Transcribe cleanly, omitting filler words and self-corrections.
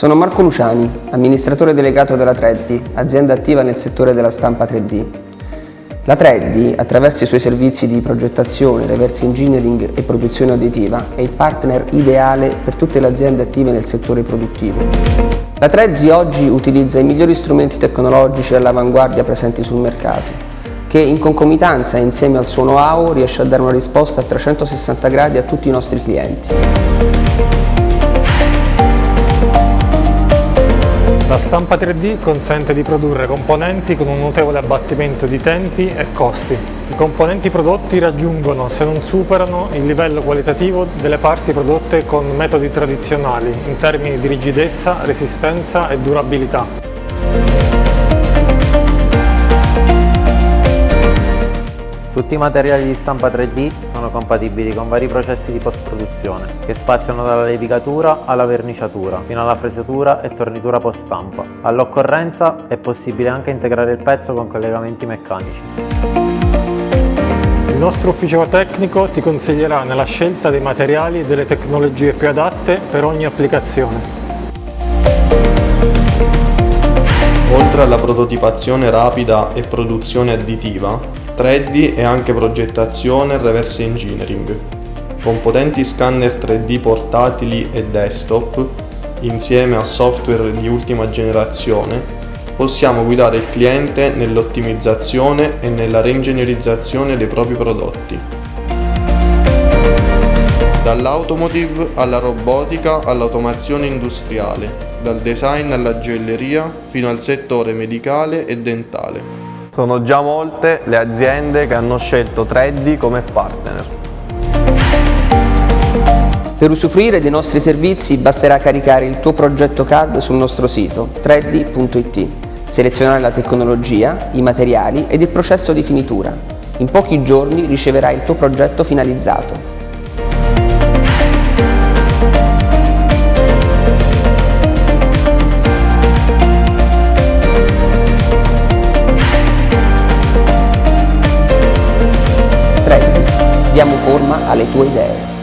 Sono Marco Luciani, amministratore delegato della 3D, azienda attiva nel settore della stampa 3D. La 3D, attraverso i suoi servizi di progettazione, reverse engineering e produzione additiva, è il partner ideale per tutte le aziende attive nel settore produttivo. La 3D oggi utilizza i migliori strumenti tecnologici all'avanguardia presenti sul mercato, che in concomitanza e insieme al suo know-how riesce a dare una risposta a 360 gradi a tutti i nostri clienti. La stampa 3D consente di produrre componenti con un notevole abbattimento di tempi e costi. I componenti prodotti raggiungono, se non superano, il livello qualitativo delle parti prodotte con metodi tradizionali in termini di rigidezza, resistenza e durabilità. Tutti i materiali di stampa 3D sono compatibili con vari processi di post-produzione, che spaziano dalla levigatura alla verniciatura, fino alla fresatura e tornitura post-stampa. All'occorrenza è possibile anche integrare il pezzo con collegamenti meccanici. Il nostro ufficio tecnico ti consiglierà nella scelta dei materiali e delle tecnologie più adatte per ogni applicazione. Oltre alla prototipazione rapida e produzione additiva, 3D è anche progettazione e reverse engineering. Con potenti scanner 3D portatili e desktop, insieme a software di ultima generazione, possiamo guidare il cliente nell'ottimizzazione e nella reingegnerizzazione dei propri prodotti. Dall'automotive alla robotica all'automazione industriale, dal design alla gioielleria fino al settore medicale e dentale. Sono già molte le aziende che hanno scelto 3D come partner. Per usufruire dei nostri servizi basterà caricare il tuo progetto CAD sul nostro sito 3D.it, selezionare la tecnologia, i materiali ed il processo di finitura. In pochi giorni riceverai il tuo progetto finalizzato. Diamo forma alle tue idee.